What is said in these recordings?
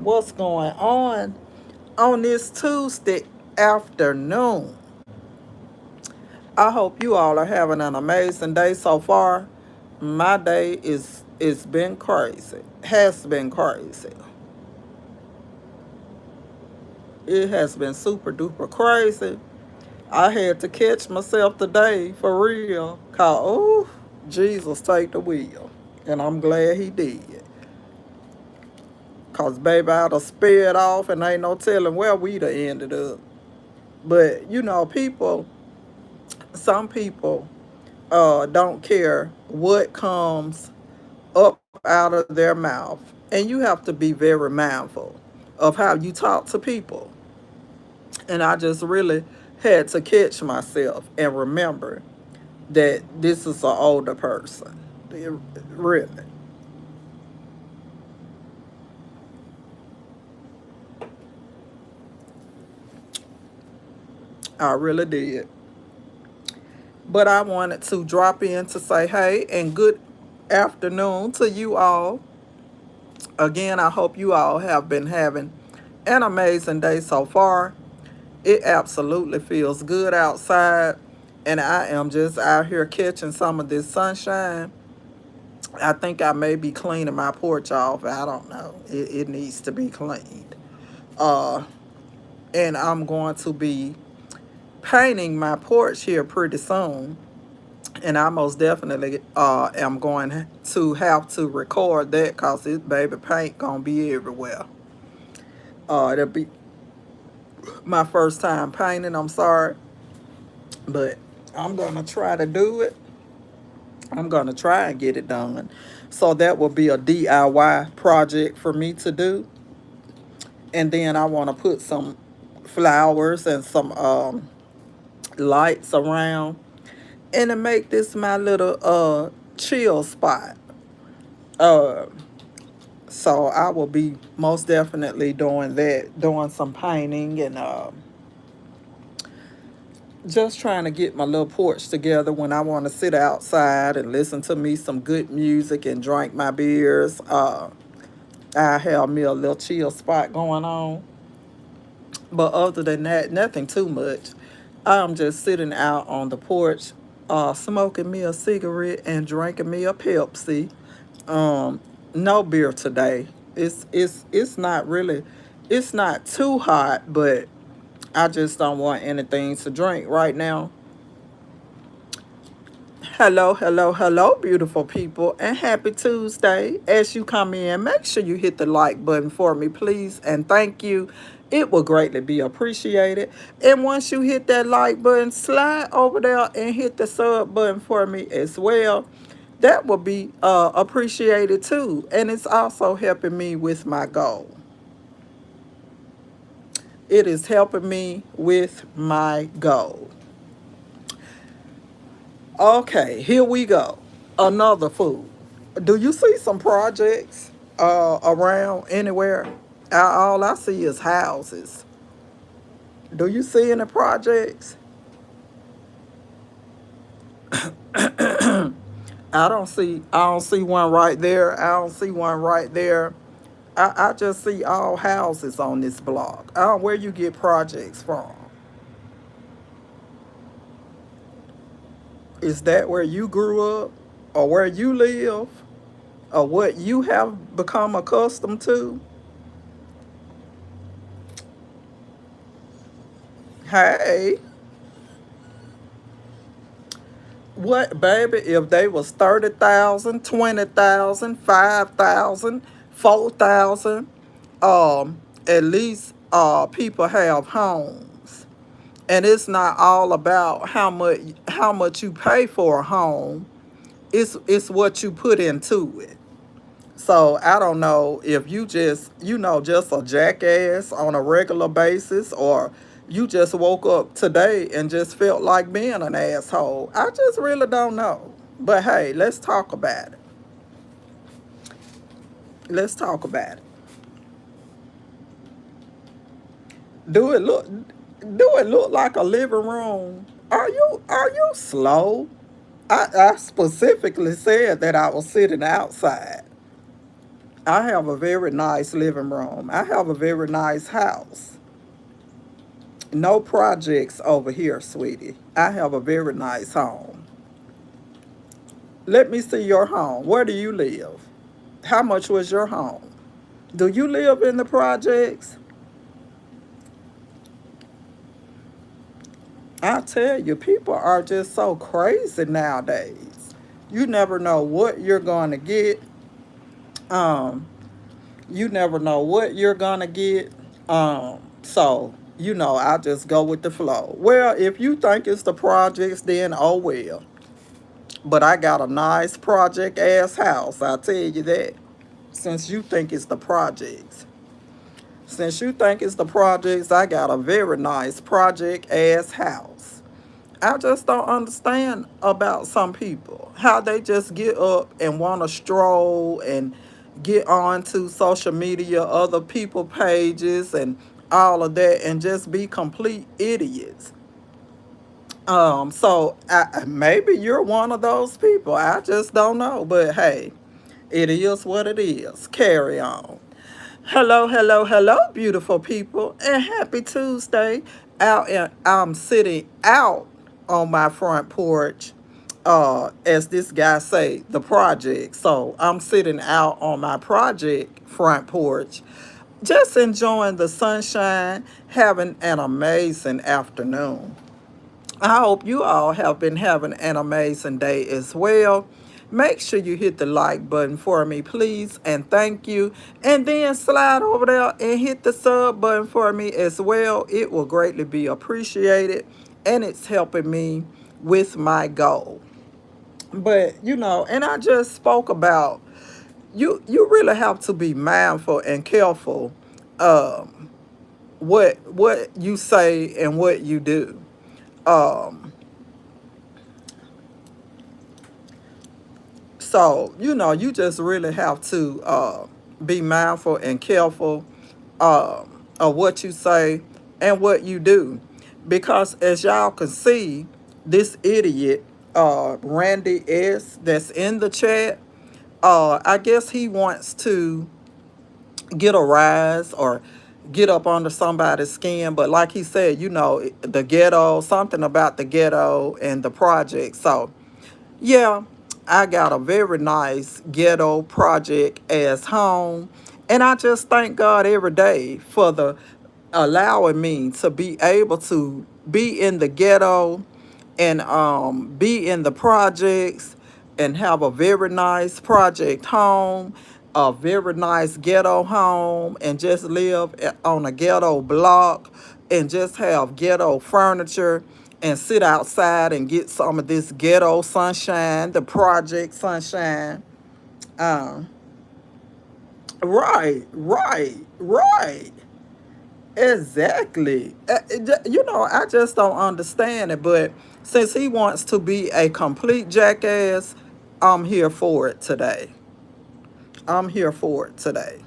what's going on this Tuesday afternoon. I hope you all are having an amazing day so far. My day is it's been crazy. Has been crazy. It has been super duper crazy. I had to catch myself today for real. Cause oh, Jesus take the wheel. And I'm glad he did. Cause baby I'd have sped off and ain't no telling where we'd have ended up. But some people don't care what comes up out of their mouth. And you have to be very mindful of how you talk to people. And I just really had to catch myself and remember that this is an older person. Really. I really did. But I wanted to drop in to say hey and good afternoon to you all. Again, I hope you all have been having an amazing day so far. It absolutely feels good outside, and I am just out here catching some of this sunshine. I think I may be cleaning my porch off. I don't know. It needs to be cleaned. Uh, and I'm going to be painting my porch here pretty soon. And I most definitely am going to have to record that because this baby paint gonna be everywhere. It'll be my first time painting. I'm sorry, but I'm gonna try to do it. I'm gonna try and get it done. So that will be a DIY project for me to do. And then I want to put some flowers and some lights around, and to make this my little chill spot. Uh, so I will be most definitely doing that, doing some painting and just trying to get my little porch together when I want to sit outside and listen to me some good music and drink my beers. I have me a little chill spot going on. But other than that, nothing too much. I'm just sitting out on the porch, smoking me a cigarette and drinking me a Pepsi. Um, no beer today. It's not really, it's not too hot, but I just don't want anything to drink right now. Hello, hello, hello, beautiful people, and happy Tuesday. As you come in, make sure you hit the like button for me, please, and thank you. It will greatly be appreciated. And once you hit that like button, slide over there and hit the sub button for me as well. That will be appreciated too. And it's also helping me with my goal. It is helping me with my goal. Okay, here we go. Another food. Do you see some projects around anywhere? All I see is houses. Do you see any projects? I don't see one right there. I don't see one right there. I just see all houses on this block. Where you get projects from? Is that where you grew up? Or where you live? Or what you have become accustomed to? Hey, what, baby, if they was 30,000, 20,000, 5,000, 4,000, at least people have homes. And it's not all about how much you pay for a home. It's what you put into it. So I don't know if you just, just a jackass on a regular basis, or you just woke up today and just felt like being an asshole. I just really don't know. But hey, let's talk about it. Let's talk about it. Do it look do it look like a living room? Are you slow? I specifically said that I was sitting outside. I have a very nice living room. I have a very nice house. No projects over here, sweetie. I have a very nice home. Let me see your home. Where do you live? How much was your home? Do you live in the projects? I tell you, people are just so crazy nowadays. You never know what you're going to get. Um, you never know what you're going to get. So, I just go with the flow. Well, if you think it's the projects, then oh well. But I got a nice project ass house, I tell you that. Since you think it's the projects. Since you think it's the projects, I got a very nice project ass house. I just don't understand about some people. How they just get up and want to stroll and get onto social media, other people pages and all of that and just be complete idiots. Maybe you're one of those people. I just don't know. But hey, it is what it is. Carry on. Hello, hello, hello, beautiful people, and happy Tuesday. I'm sitting out on my front porch, as this guy say, the project. So I'm sitting out on my project front porch, just enjoying the sunshine, having an amazing afternoon. I hope you all have been having an amazing day as well. Make sure you hit the like button for me, please, and thank you. And then slide over there and hit the sub button for me as well. It will greatly be appreciated, and it's helping me with my goal. But and I just spoke about you really have to be mindful and careful, um, what you say and what you do. Um, So, you just really have to be mindful and careful of what you say and what you do. Because as y'all can see, this idiot, Randy S., that's in the chat, I guess he wants to get a rise or get up under somebody's skin. But like he said, the ghetto, something about the ghetto and the project. So, yeah, I got a very nice ghetto project as home. And I just thank God every day for the allowing me to be able to be in the ghetto and be in the projects and have a very nice project home, a very nice ghetto home, and just live on a ghetto block and just have ghetto furniture and sit outside and get some of this ghetto sunshine, the project sunshine. Um, right. Exactly. I just don't understand it. But since he wants to be a complete jackass, I'm here for it today. I'm here for it today.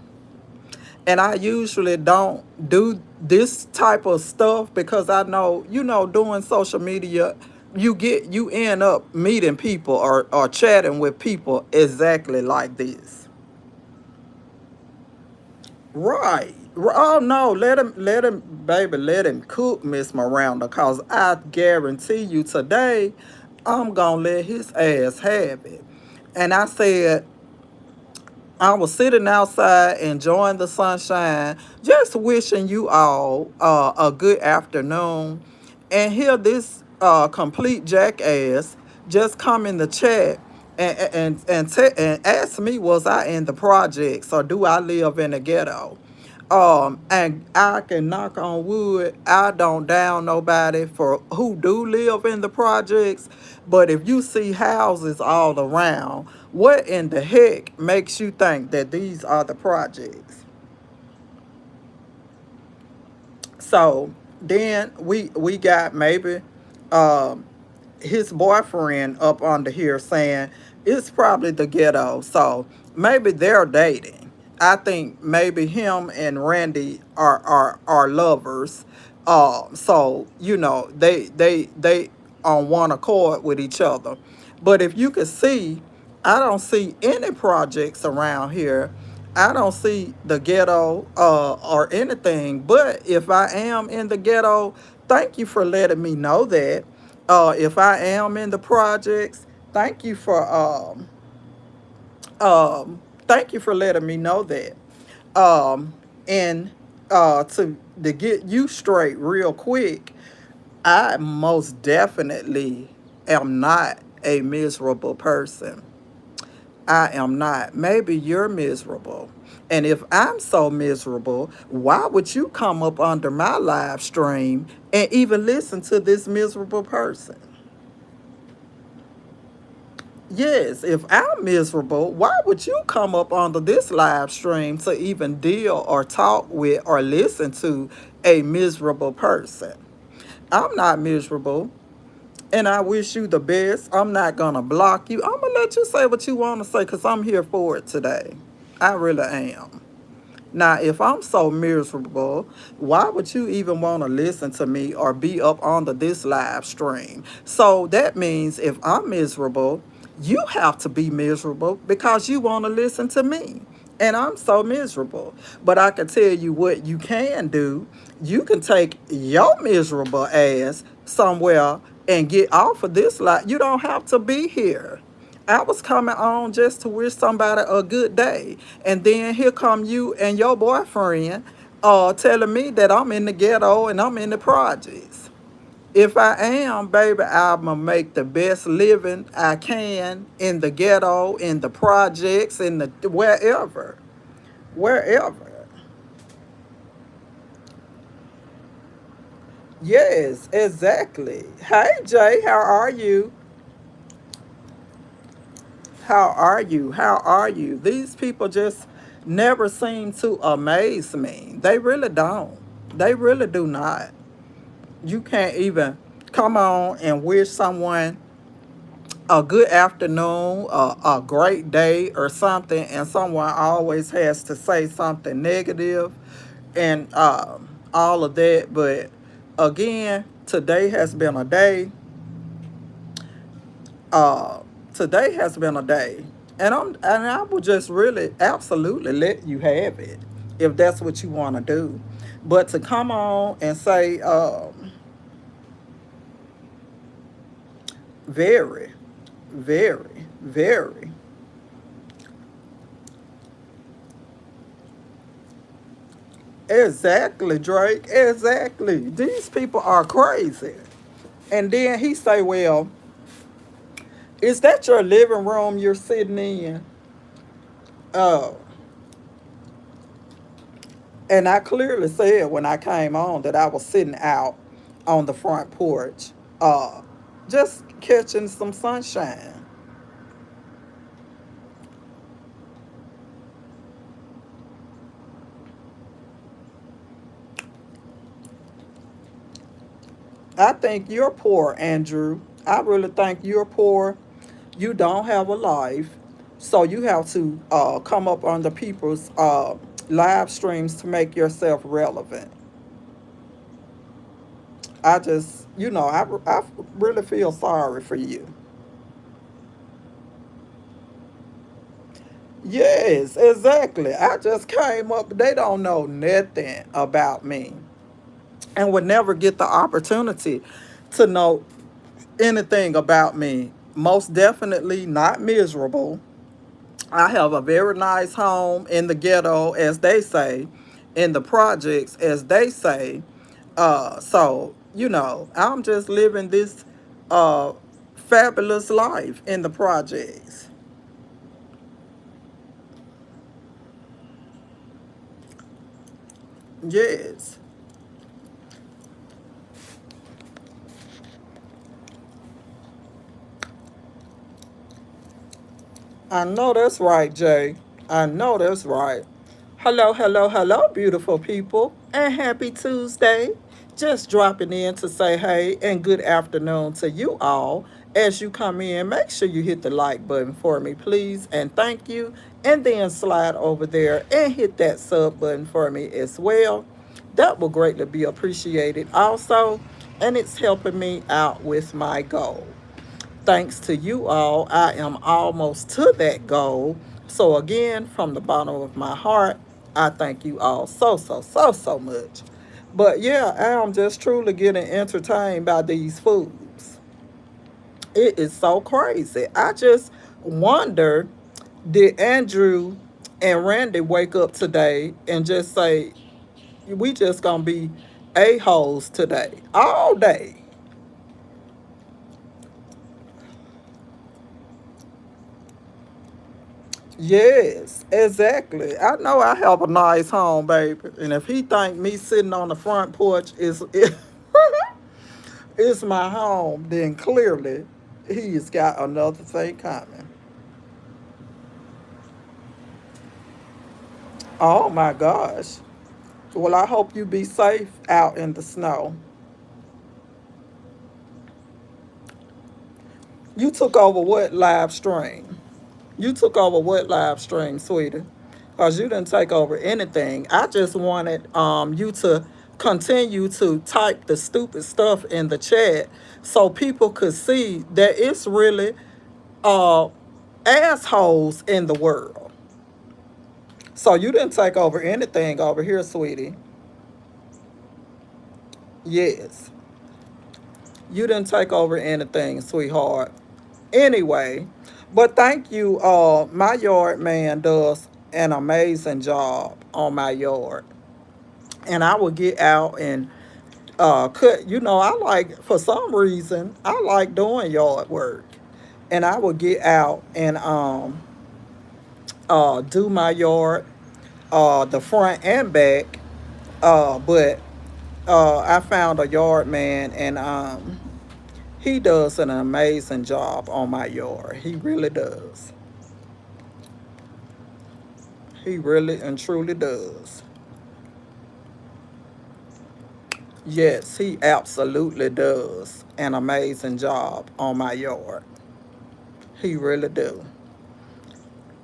And I usually don't do this type of stuff because I know, doing social media, you end up meeting people or chatting with people exactly like this. Right. Oh no, baby, let him cook, Miss Miranda, cause I guarantee you today, I'm gonna let his ass have it. And I said, I was sitting outside enjoying the sunshine, just wishing you all a good afternoon. And here this complete jackass just come in the chat and ask me, was I in the projects or do I live in the ghetto? And I can knock on wood. I don't down nobody for who do live in the projects. But if you see houses all around, what in the heck makes you think that these are the projects? So then we got maybe um, his boyfriend up under here saying it's probably the ghetto. So maybe they're dating. I think maybe him and Randy are lovers. So they on one accord with each other. But if you could see, I don't see any projects around here. I don't see the ghetto or anything. But if I am in the ghetto, thank you for letting me know that. If I am in the projects, thank you for thank you for letting me know that. And to get you straight real quick, I most definitely am not a miserable person. I am not. Maybe you're miserable. And if I'm so miserable, why would you come up under my live stream and even listen to this miserable person? Yes, if I'm miserable, why would you come up onto this live stream to even deal or talk with or listen to a miserable person? I'm not miserable, and I wish you the best. I'm not going to block you. I'm going to let you say what you want to say because I'm here for it today. I really am. Now, if I'm so miserable, why would you even want to listen to me or be up under this live stream? So that means if I'm miserable, you have to be miserable because you want to listen to me. And I'm so miserable. But I can tell you what you can do. You can take your miserable ass somewhere and get off of this life. You don't have to be here. I was coming on just to wish somebody a good day. And then here come you and your boyfriend telling me that I'm in the ghetto and I'm in the projects. If I am, baby, I'm going to make the best living I can in the ghetto, in the projects, in the wherever. Wherever. Yes, exactly. Hey, Jay, how are you? How are you? How are you? These people just never seem to amaze me. They really don't. They really do not. You can't even come on and wish someone a good afternoon, a great day, or something, and someone always has to say something negative and all of that. But again, today has been a day. uh Today has been a day, and I would just really absolutely let you have it if that's what you want to do. But to come on and say very, very, very, exactly, Drake, exactly, these people are crazy. And then he say, well, is that your living room you're sitting in? Oh, and I clearly said when I came on that I was sitting out on the front porch, uh, just catching some sunshine. I think you're poor, Andrew. I really think you're poor. You don't have a life, so you have to come up on the people's live streams to make yourself relevant. I just, I really feel sorry for you. Yes, exactly. I just came up. They don't know nothing about me and would never get the opportunity to know anything about me. Most definitely not miserable. I have a very nice home in the ghetto, as they say, in the projects, as they say. So, I'm just living this uh, fabulous life in the projects. Yes. I know that's right, Jay. I know that's right. Hello, hello, hello, beautiful people, and happy Tuesday. Just dropping in to say hey and good afternoon to you all. As you come in, make sure you hit the like button for me, please, and thank you. And then slide over there and hit that sub button for me as well. That will greatly be appreciated also, and it's helping me out with my goal. Thanks to you all, I am almost to that goal. So again, from the bottom of my heart, I thank you all so, so, so, so much. But yeah, I am just truly getting entertained by these foods. It is so crazy. I just wonder, did Andrew and Randy wake up today and just say, we just gonna be a-holes today, all day? Yes, exactly. I know I have a nice home, baby. And if he think me sitting on the front porch is my home, then clearly he's got another thing coming. Oh my gosh. Well, I hope you be safe out in the snow. You took over what live stream? You took over what live stream, sweetie? Because you didn't take over anything. I just wanted you to continue to type the stupid stuff in the chat so people could see that it's really uh, assholes in the world. So you didn't take over anything over here, sweetie. Yes. You didn't take over anything, sweetheart. Anyway, but thank you. My yard man does an amazing job on my yard. And I will get out and cut, I like, for some reason, I like doing yard work. And I will get out and do my yard, the front and back. But I found a yard man, and he does an amazing job on my yard. He really does. He really and truly does. Yes, he absolutely does an amazing job on my yard. He really do.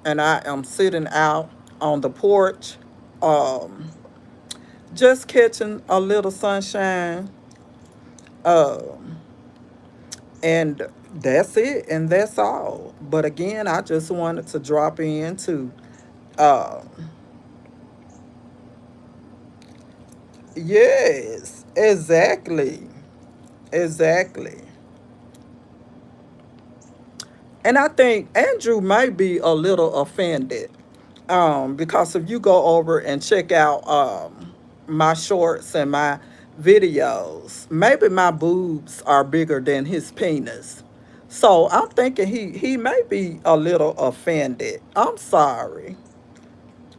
And I am sitting out on the porch, um, just catching a little sunshine. Um, and that's it, and that's all. But again, I just wanted to drop in to, uh, yes, exactly, exactly. And I think Andrew may be a little offended, because if you go over and check out my shorts and my videos, maybe my boobs are bigger than his penis. So I'm thinking he may be a little offended. I'm sorry.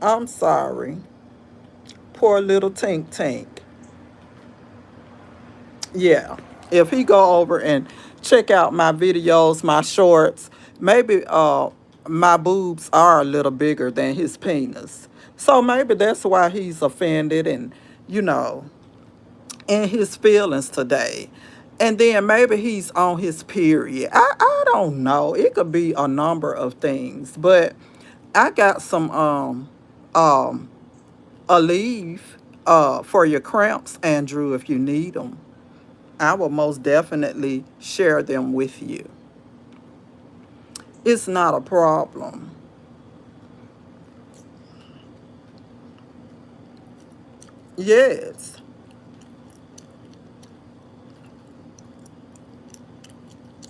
I'm sorry. Poor little Tink Tink. Yeah. If he go over and check out my videos, my shorts, maybe my boobs are a little bigger than his penis. So maybe that's why he's offended and, you know, in his feelings today. And then maybe he's on his period. I don't know. It could be a number of things. But I got some um Aleve for your cramps, Andrew, if you need them. I will most definitely share them with you. It's not a problem. Yes.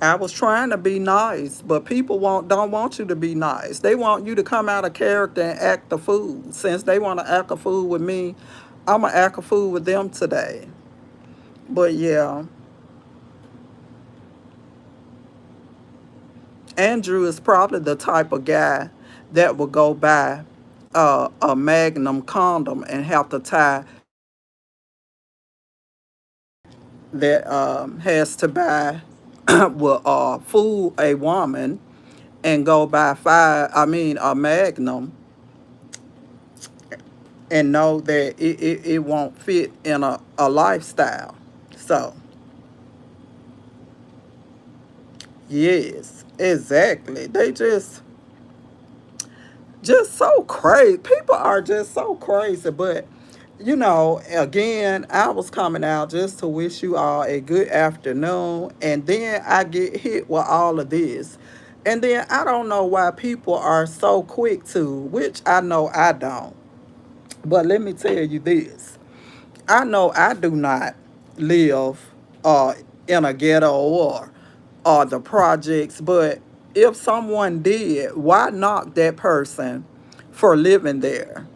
I was trying to be nice, but people don't want you to be nice. They want you to come out of character and act a fool. Since they want to act a fool with me, I'm gonna act a fool with them today. But yeah, Andrew is probably the type of guy that will go buy a Magnum condom and have to tie that has to buy will fool a woman and go buy a Magnum, and know that it won't fit in a lifestyle. So yes, exactly. They just so crazy. People are just so crazy. But again, I was coming out just to wish you all a good afternoon, and then I get hit with all of this. And then I don't know why people are so quick to, which I know I don't. But let me tell you this. I know I do not live uh, in a ghetto or the projects, but if someone did, why knock that person for living there?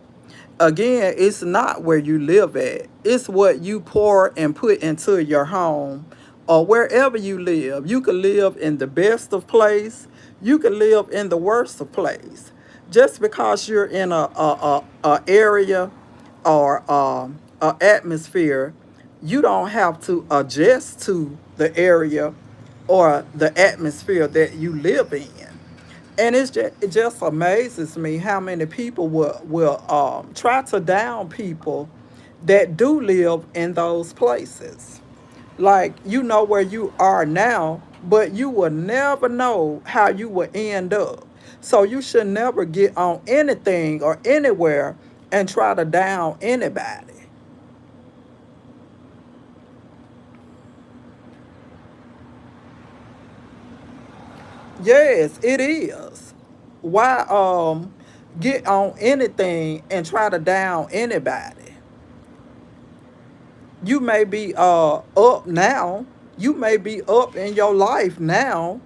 Again, it's not where you live at. It's what you pour and put into your home or wherever you live. You could live in the best of place. You could live in the worst of place. Just because you're in a area or a atmosphere, you don't have to adjust to the area or the atmosphere that you live in. And it just amazes me how many people will try to down people that do live in those places. Like, you know where you are now, but you will never know how you will end up. So you should never get on anything or anywhere and try to down anybody. Yes, it is. Why get on anything and try to down anybody? You may be up now. You may be up in your life now.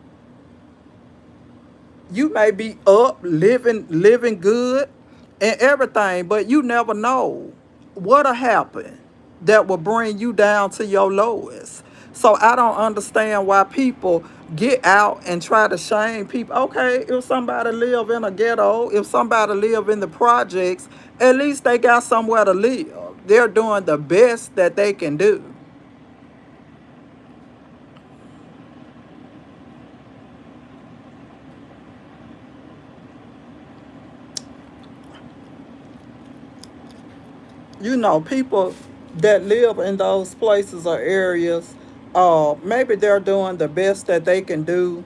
You may be up living good and everything, but you never know what'll happen that will bring you down to your lowest. So I don't understand why people get out and try to shame people. Okay, if somebody live in a ghetto, if somebody live in the projects, at least they got somewhere to live. They're doing the best that they can do. People that live in those places or areas, maybe they're doing the best that they can do.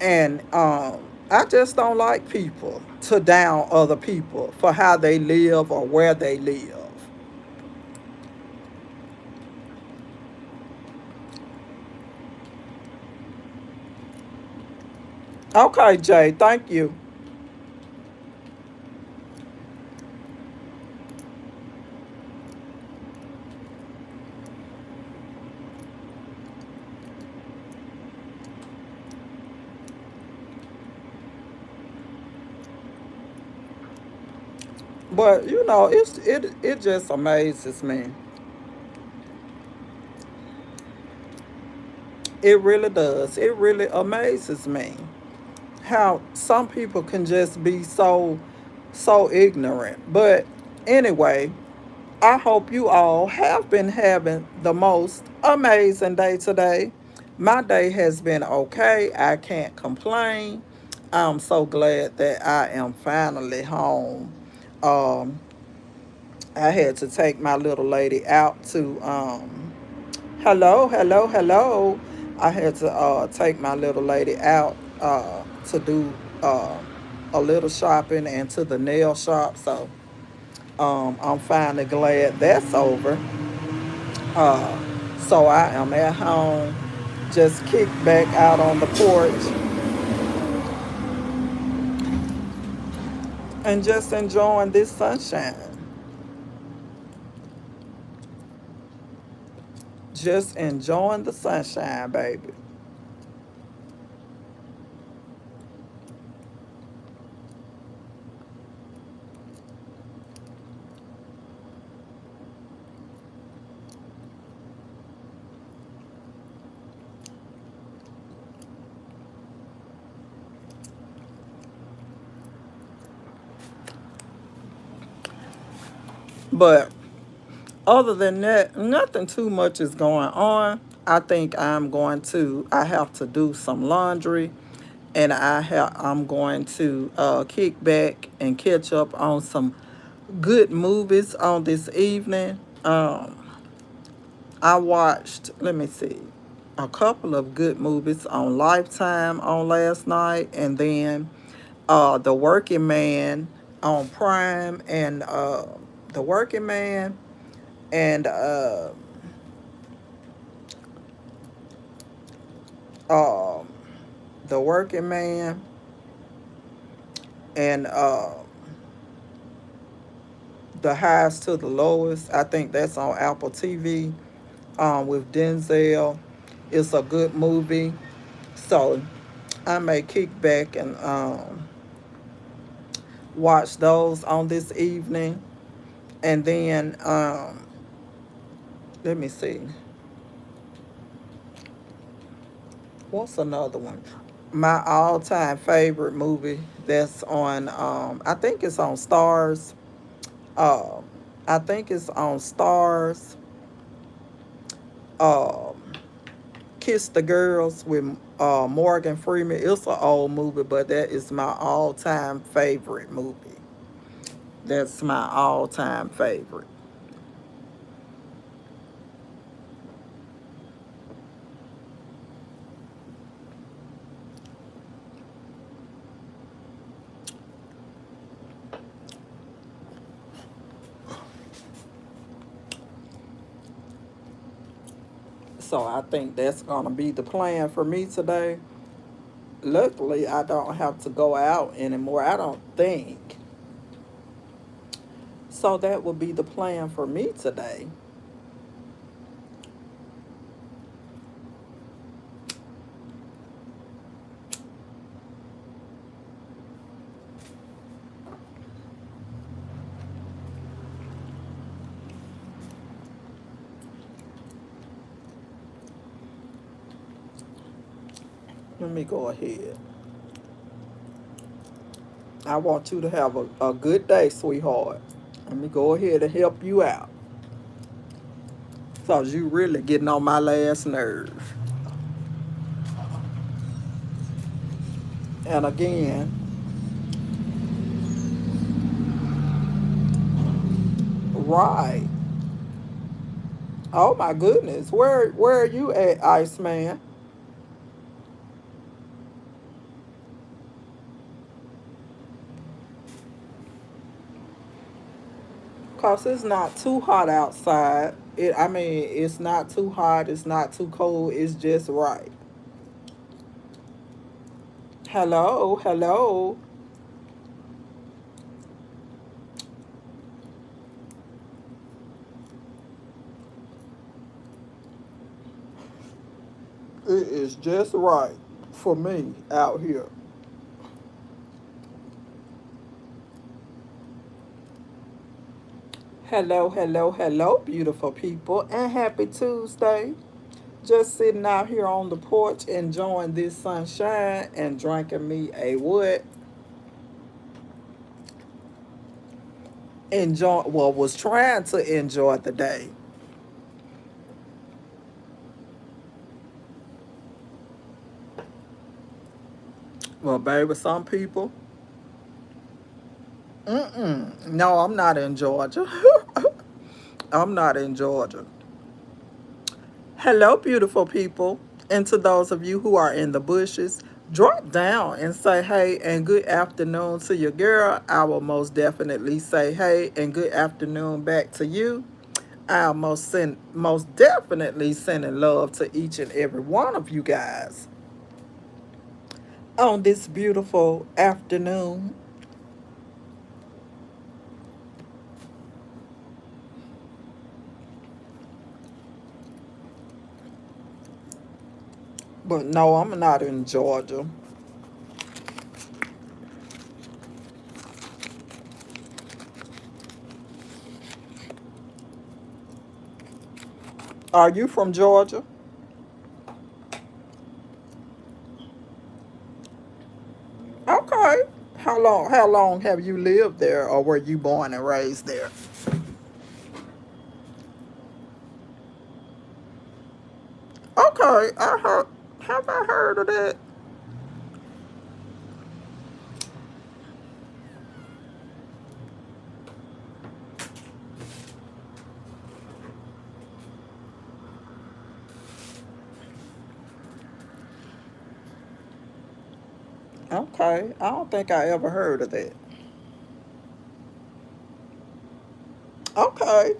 And I just don't like people to down other people for how they live or where they live. Okay, Jay, thank you. But it just amazes me. It really does. It really amazes me how some people can just be so ignorant. But anyway, I hope you all have been having the most amazing day today. My day has been okay. I can't complain. I'm so glad that I am finally home. Um, I had to take my little lady out to hello. I had to take my little lady out to do a little shopping and to the nail shop. So I'm finally glad that's over. Uh, so I am at home, just kicked back out on the porch and just enjoying this sunshine. Just enjoying the sunshine, baby. But other than that, nothing too much is going on. I think I have to do some laundry and I'm going to kick back and catch up on some good movies on this evening. I watched, let me see, a couple of good movies on Lifetime on last night, and then The Working Man on Prime, and The Working Man, and The Working Man, and The Highs to the Lowest. I think that's on Apple TV, with Denzel. It's a good movie. So I may kick back and watch those on this evening. And then, let me see. What's another one? My all time favorite movie that's on, I think it's on Stars. Um, I think it's on Stars. Um, Kiss the Girls with Morgan Freeman. It's an old movie, but that is my all time favorite movie. That's my all time favorite. So I think that's going to be the plan for me today. Luckily, I don't have to go out anymore. I don't think. So that will be the plan for me today. Let me go ahead. I want you to have a good day, sweetheart. Let me go ahead and help you out. Because you really getting on my last nerve. And again, right. Oh my goodness. Where are you at, Iceman? Cause it's not too hot outside. I mean, it's not too hot, it's not too cold, it's just right. Hello, hello. It is just right for me out here. Hello, hello, hello, beautiful people, and happy Tuesday. Just sitting out here on the porch enjoying this sunshine and drinking me a what? Enjoy, well, was trying to enjoy the day. Well, baby, some people, no, I'm not in Georgia. I'm not in Georgia. Hello, beautiful people. And to those of you who are in the bushes, drop down and say hey and good afternoon to your girl. I will most definitely say hey and good afternoon back to you. I'll most definitely sending love to each and every one of you guys on this beautiful afternoon. But no, I'm not in Georgia. Are you from Georgia? Okay. How long have you lived there, or were you born and raised there? Okay, I heard. Have I heard of that? Okay, I don't think I ever heard of that. Okay.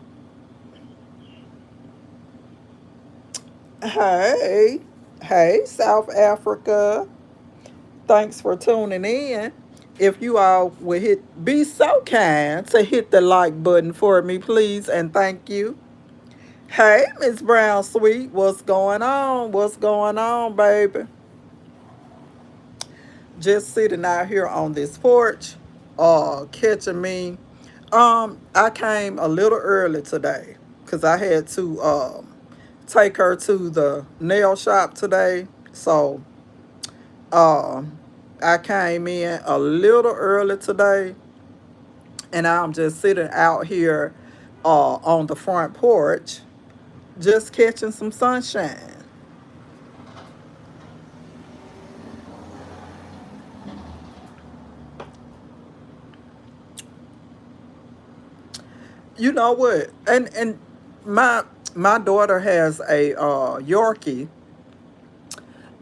Hey, hey, South Africa. Thanks for tuning in. If you all would be so kind to hit the like button for me, please, and thank you. Hey, Miss Brown Sweet, what's going on? What's going on, baby? Just sitting out here on this porch, catching me. I came a little early today because I had to take her to the nail shop today. So uh, I came in a little early today, and I'm just sitting out here on the front porch, just catching some sunshine. You know what? And my my daughter has a Yorkie,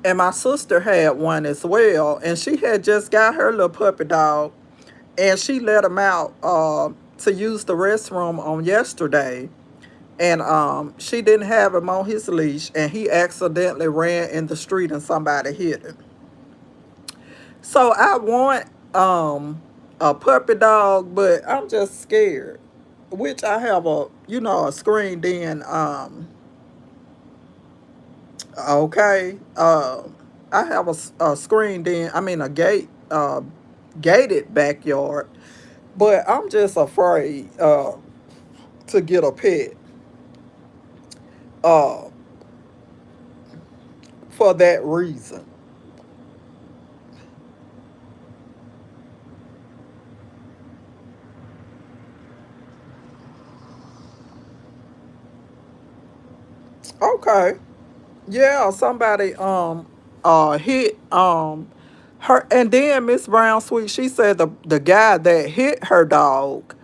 and my sister had one as well, and she had just got her little puppy dog, and she let him out to use the restroom on yesterday, and she didn't have him on his leash, and he accidentally ran in the street and somebody hit him. So I want a puppy dog, but I'm just scared. Which I have a screened in okay. I have a screened in, I mean a gated backyard, but I'm just afraid to get a pet uh for that reason. Okay. Yeah, somebody hit her, and then Miss Brown Sweet, she said the guy that hit her dog,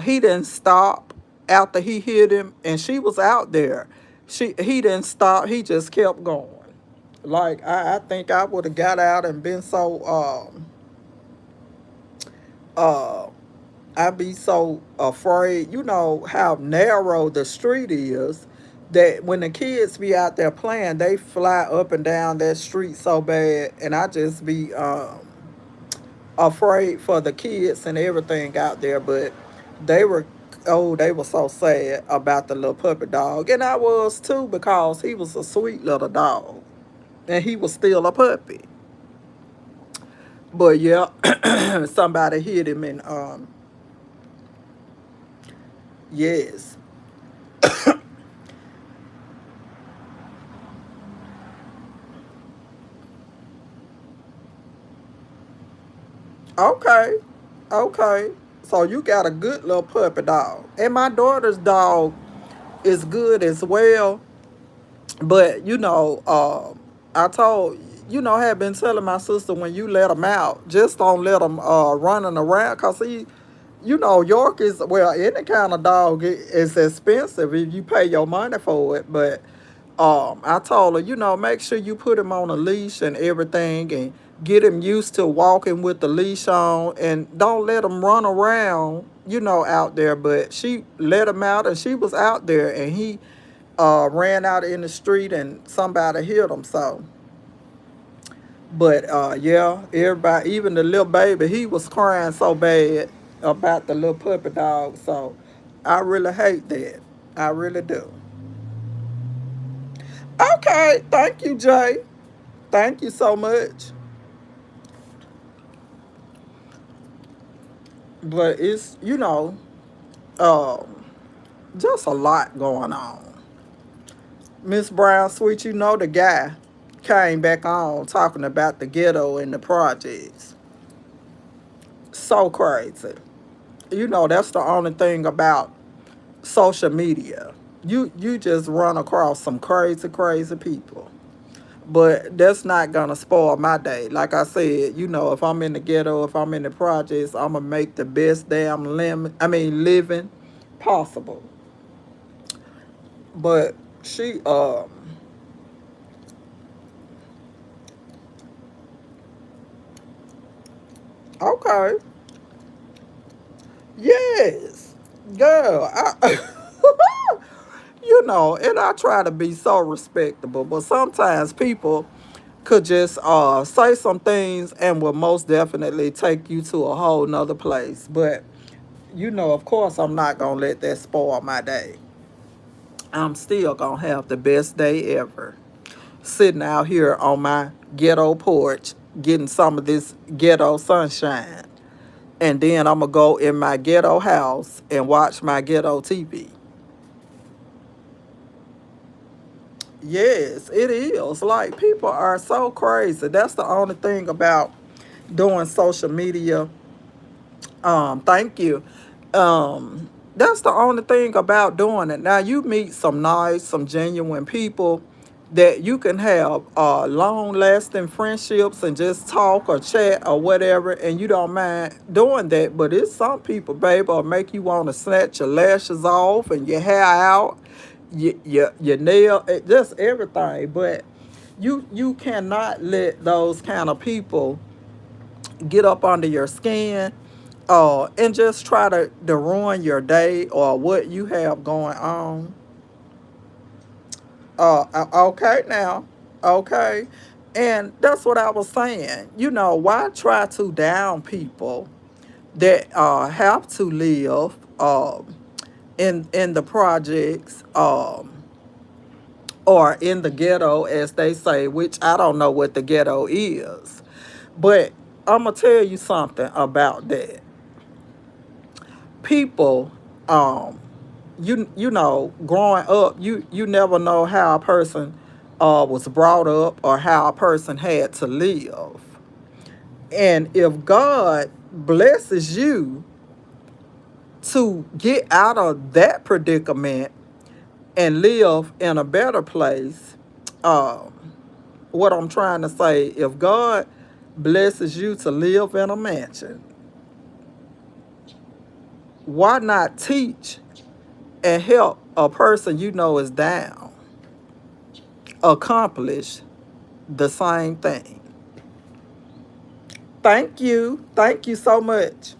he didn't stop after he hit him, and she was out there. He didn't stop, he just kept going. Like I think I would have got out and been so uh I'd be so afraid, you know, how narrow the street is, that when the kids be out there playing, they fly up and down that street so bad, and I just be afraid for the kids and everything out there. But they were, oh, they were so sad about the little puppy dog, and I was too, because he was a sweet little dog, and he was still a puppy. But yeah, somebody hit him, and yes. Okay. Okay. So you got a good little puppy dog. And my daughter's dog is good as well. But, I told, I had been telling my sister, when you let him out, just don't let him running around. Because York is, well, any kind of dog is expensive if you pay your money for it. But I told her, make sure you put him on a leash and everything, and get him used to walking with the leash on, and don't let him run around, out there. But she let him out, and she was out there, and he ran out in the street, and somebody hit him. So, but yeah, everybody, even the little baby, he was crying so bad about the little puppy dog. So I really hate that. I really do. Okay, thank you, Jay. Thank you so much. But it's, um, just a lot going on. Miss Brown Sweet, the guy came back on talking about the ghetto and the projects. So crazy. That's the only thing about social media. You just run across some crazy, crazy people. But that's not gonna spoil my day. Like I said, if I'm in the ghetto, if I'm in the projects, I'm gonna make the best damn living possible. But she, okay, yes, girl, and I try to be so respectable, but sometimes people, could just say some things and will most definitely take you to a whole nother place. But of course, I'm not gonna let that spoil my day. I'm still gonna have the best day ever. Sitting out here on my ghetto porch, getting some of this ghetto sunshine. And then I'm gonna go in my ghetto house and watch my ghetto TV. Yes, it is. Like, people are so crazy. That's the only thing about doing social media. Thank you. That's the only thing about doing it. Now you meet some nice, some genuine people that you can have long lasting friendships and just talk or chat or whatever, and you don't mind doing that. But it's some people, baby, will make you want to snatch your lashes off and your hair out, your nail, just everything. But you cannot let those kind of people get up under your skin and just try to ruin your day or what you have going on. Okay now. Okay. And that's what I was saying. Why try to down people that have to live in the projects or in the ghetto, as they say, which I don't know what the ghetto is. But I'm going to tell you something about that. People, um, growing up, you never know how a person was brought up or how a person had to live. And if God blesses you to get out of that predicament and live in a better place, um, what I'm trying to say, if God blesses you to live in a mansion, why not teach and help a person is down accomplish the same thing? Thank you. Thank you so much.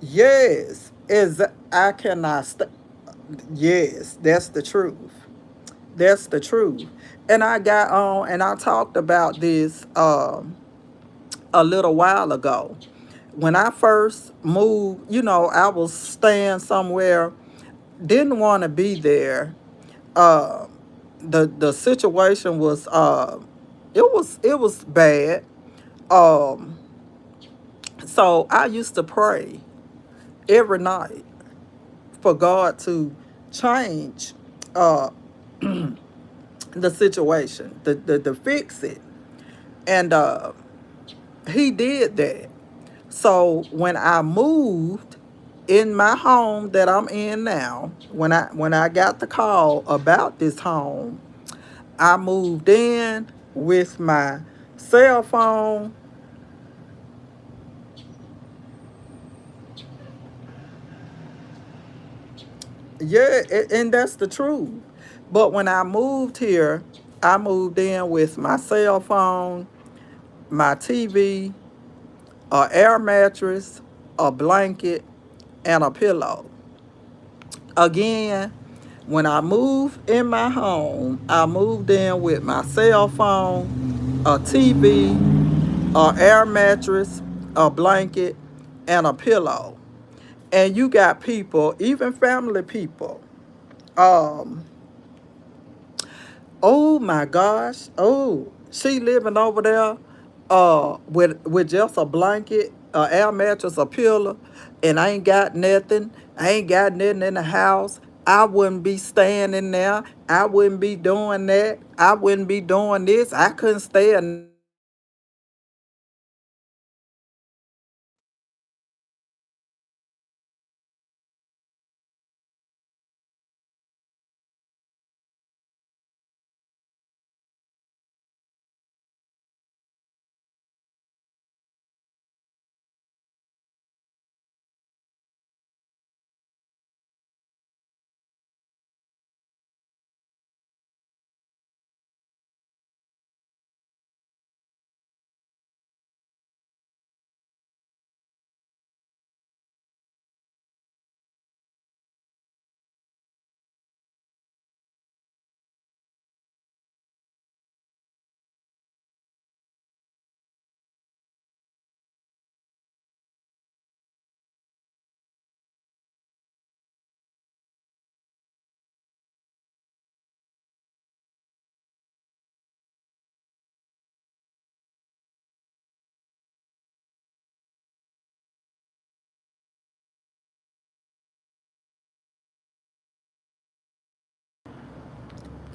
Yes, is I cannot yes, that's the truth. That's the truth. And I got on and I talked about this a little while ago. When I first moved, I was staying somewhere, didn't want to be there. Uh, the situation was it was bad. Um, so I used to pray every night for God to change uh, the situation, to fix it, and He did that. So when I moved in my home that I'm in now, when I got the call about this home, I moved in with my cell phone. Yeah, and that's the truth. But when I moved here, I moved in with my cell phone, my TV, a air mattress, a blanket, and a pillow. Again, when I moved in my home, I moved in with my cell phone, a TV, a air mattress, a blanket, and a pillow. And you got people, even family people, um, oh my gosh. Oh, she living over there with just a blanket, a air mattress, a pillow, and I ain't got nothing. I ain't got nothing in the house. I wouldn't be staying in there. I wouldn't be doing that. I wouldn't be doing this. I couldn't stay in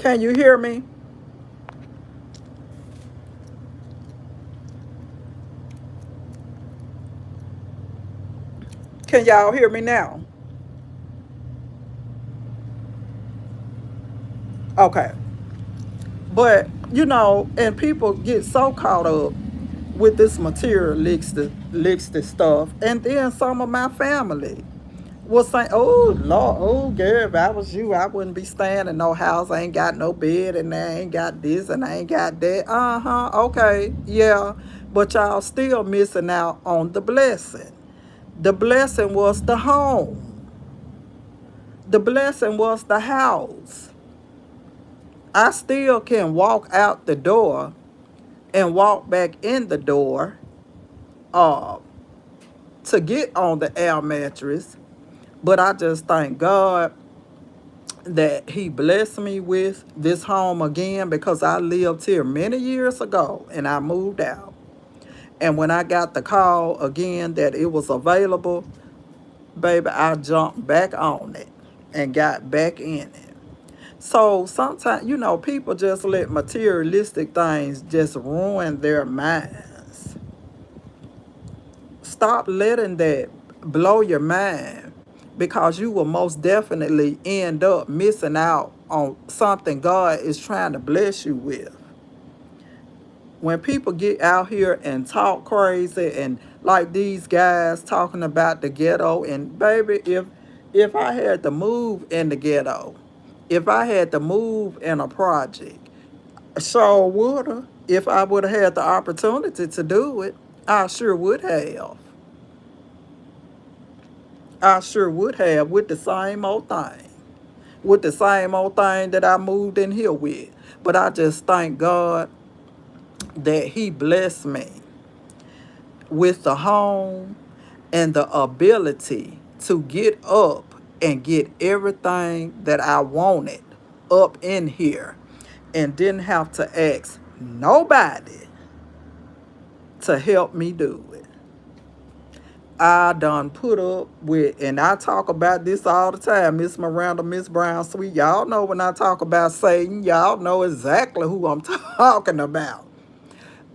Can you hear me? Can y'all hear me now? Okay. But, and people get so caught up with this materialistic stuff. And then some of my family was saying, oh, Lord, oh, girl, if I was you, I wouldn't be staying in no house. I ain't got no bed, and I ain't got this, and I ain't got that. Uh-huh, okay, yeah. But y'all still missing out on the blessing. The blessing was the home. The blessing was the house. I still can walk out the door and walk back in the door uh, to get on the air mattress. But I just thank God that He blessed me with this home again, because I lived here many years ago and I moved out. And when I got the call again that it was available, baby, I jumped back on it and got back in it. So sometimes, people just let materialistic things just ruin their minds. Stop letting that blow your mind, because you will most definitely end up missing out on something God is trying to bless you with. When people get out here and talk crazy, and like these guys talking about the ghetto, and baby, if I had to move in the ghetto, if I had to move in a project, sure woulda. If I would have had the opportunity to do it, I sure would have. I sure would have, with the same old thing. With the same old thing that I moved in here with. But I just thank God that He blessed me with the home and the ability to get up and get everything that I wanted up in here, and didn't have to ask nobody to help me do it. I done put up with, and I talk about this all the time, Miss Miranda, Miss Brown Sweet. Y'all know when I talk about Satan, y'all know exactly who I'm talking about.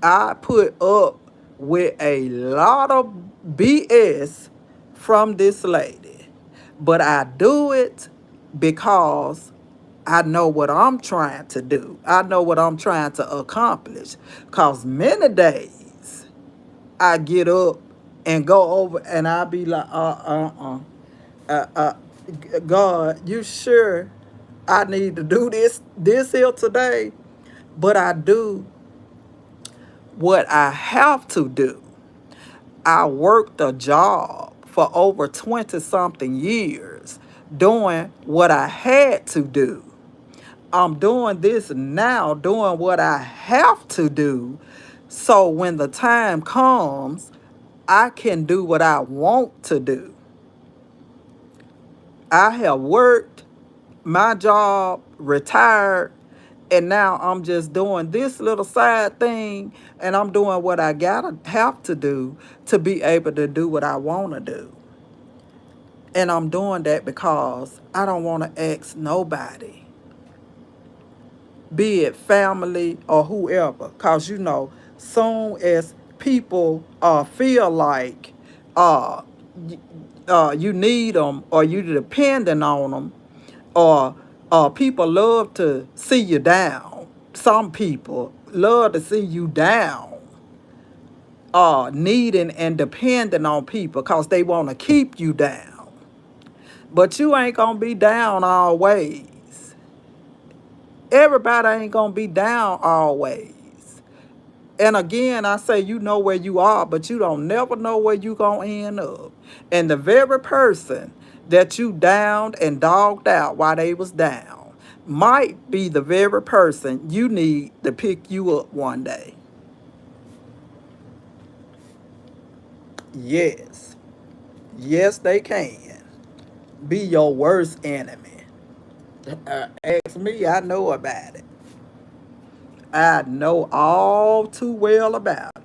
I put up with a lot of BS from this lady, but I do it because I know what I'm trying to do. I know what I'm trying to accomplish. Because many days I get up and go over and I be like, uh, uh, God, you sure I need to do this here today? But I do what I have to do. I worked a job for over 20 something years doing what I had to do. I'm doing this now, doing what I have to do. So when the time comes, I can do what I want to do. I have worked my job, retired, and now I'm just doing this little side thing, and I'm doing what I gotta have to do to be able to do what I want to do. And I'm doing that because I don't want to ask nobody, be it family or whoever, because soon as people feel like uh, you need them, or you depending on them, or people love to see you down. Some people love to see you down, needing and depending on people because they want to keep you down. But you ain't going to be down always. Everybody ain't going to be down always. And again, I say, you know where you are, but you don't never know where you going to end up. And the very person that you downed and dogged out while they was down might be the very person you need to pick you up one day. Yes. Yes, they can. Be your worst enemy. Ask me, I know about it. I know all too well about it.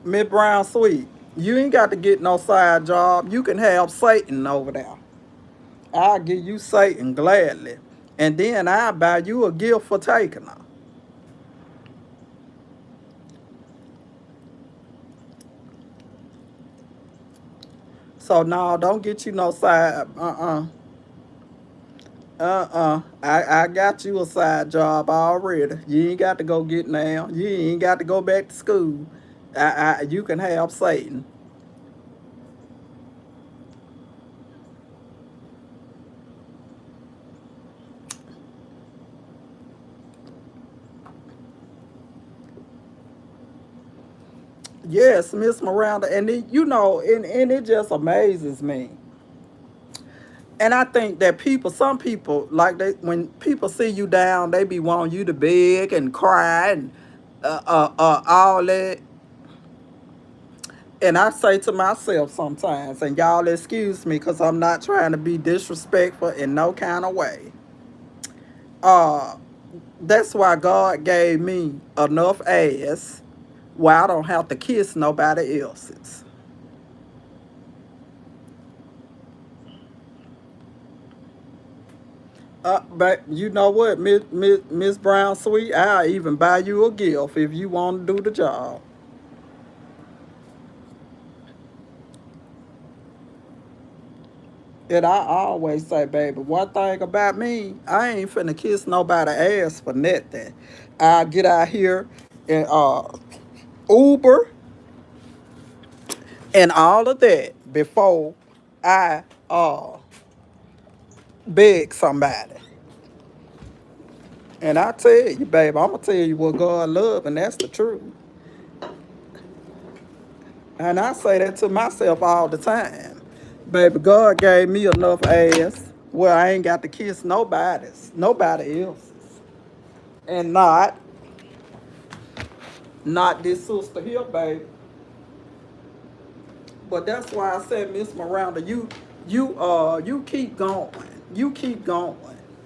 Miss Brown Sweet, you ain't got to get no side job. You can have Satan over there. I'll give you Satan gladly. And then I'll buy you a gift for taking her. So no, don't get you no side. I got you a side job already. You ain't got to go get now. You ain't got to go back to school. You can have Satan. Yes, Miss Miranda, and and it just amazes me. And I think that some people, like when people see you down, they be wanting you to beg and cry and all that. And I say to myself sometimes, and y'all excuse me, cause I'm not trying to be disrespectful in no kind of way. Uh, that's why God gave me enough ass where I don't have to kiss nobody else's. But you know what, Miss Brown Sweet, I'll even buy you a gift if you want to do the job. And I always say, baby, one thing about me, I ain't finna kiss nobody ass for nothing. I get out here and Uber and all of that before I beg somebody. And I tell you, baby, I'm gonna tell you what God love, and that's the truth. And I say that to myself all the time. Baby, God gave me enough ass where I ain't got to kiss nobody else's. And not this sister here, baby. But that's why I said, Miss Miranda, you keep going. You keep going.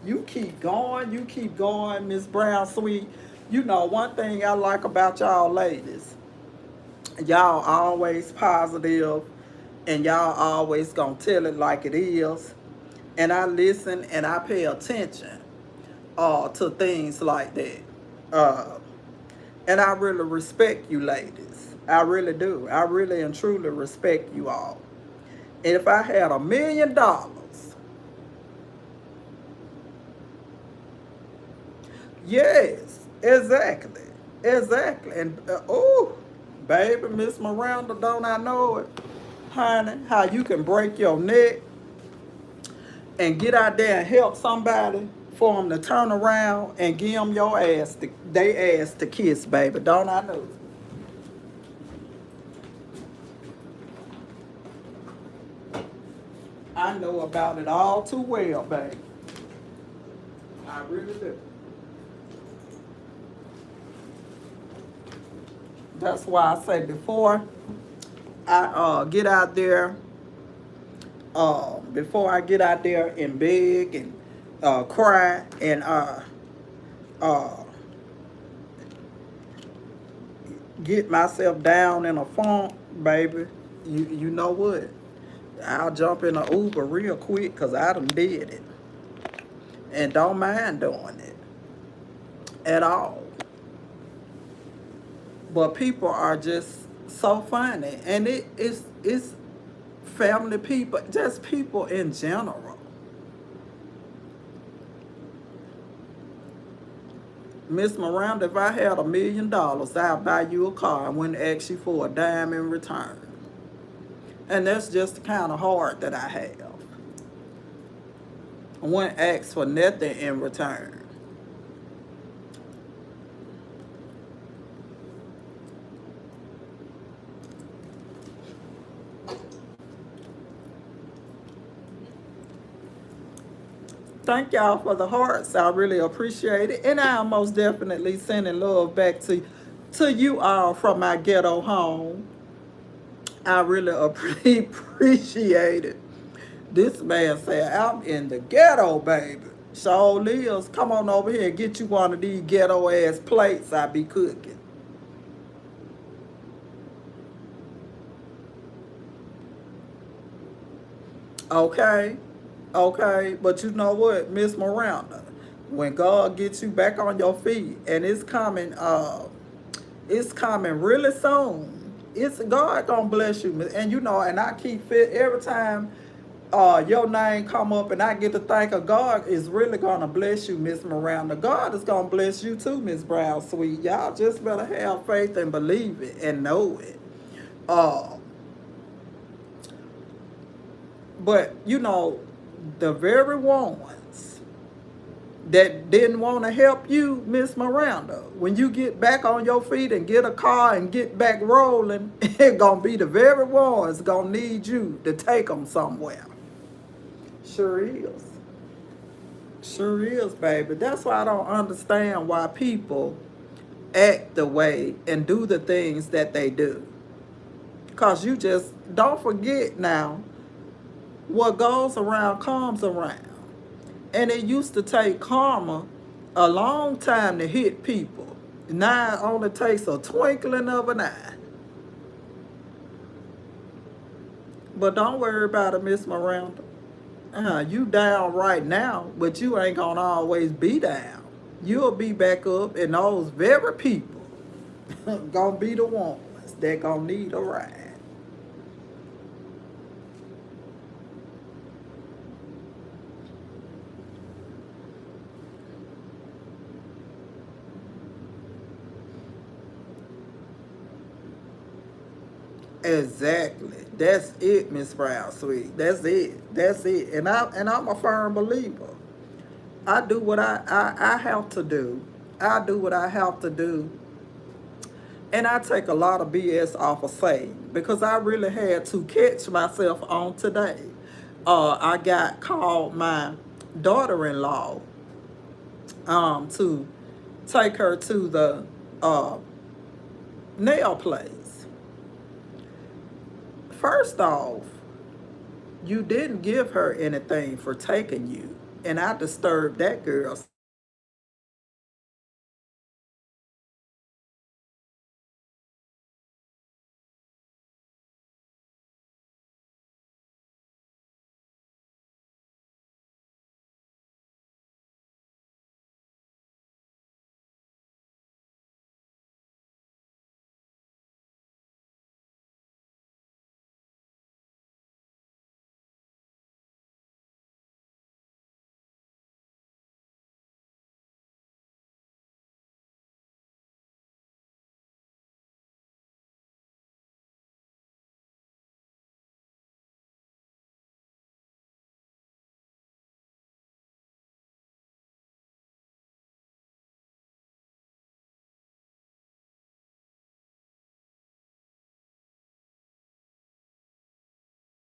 You keep going. You keep going, Miss Brown Sweet. You know, one thing I like about y'all ladies, y'all always positive and y'all always gonna tell it like it is. And I listen and I pay attention to things like that. Uh, and I really respect you ladies. I really do. I really and truly respect you all. And if I had $1 million, yes, exactly. Exactly. And oh, baby, Miss Miranda, don't I know it? Honey, how you can break your neck and get out there and help somebody for them to turn around and give them your ass, they ass to kiss, baby. Don't I know? I know about it all too well, baby. I really do. That's why I say before I get out there, before I get out there and beg and cry and uh, get myself down in a funk, baby, you know what? I'll jump in an Uber real quick because I done did it and don't mind doing it at all. But people are just so funny, and it's family people, just people in general. Miss Miranda, if I had $1 million, I'd buy you a car and wouldn't ask you for a dime in return. And that's just the kind of heart that I have. I wouldn't ask for nothing in return. Thank y'all for the hearts. I really appreciate it. And I most definitely sending love back to you all from my ghetto home. I really appreciate it. This man said, I'm in the ghetto, baby. So Liz, come on over here and get you one of these ghetto ass plates I be cooking. Okay, okay, but you know what, Miss Miranda, when God gets you back on your feet, and it's coming really soon. It's God gonna bless you, and you know, and I keep fit every time your name come up, and I get to think of God is really gonna bless you, Miss Miranda. God is gonna bless you too, Miss Brown Sweet. Y'all just better have faith and believe it and know it. Uh, but you know, the very ones that didn't want to help you, Miss Miranda, when you get back on your feet and get a car and get back rolling, it gonna be the very ones gonna need you to take them somewhere. Sure is. Sure is, baby. That's why I don't understand why people act the way and do the things that they do. Because you just don't forget now, what goes around comes around. And it used to take karma a long time to hit people. Now it only takes a twinkling of an eye. But don't worry about it, Miss Miranda. You down right now, but you ain't gonna always be down. You'll be back up, and those very people gonna be the ones that gonna need a ride. Exactly. That's it, Miss Brown Sweet. That's it. That's it. And I'm a firm believer. I do what I have to do. I do what I have to do. And I take a lot of BS off of Satan because I really had to catch myself on today. I got called my daughter-in-law to take her to the uh, nail place. First off, you didn't give her anything for taking you. And I disturbed that girl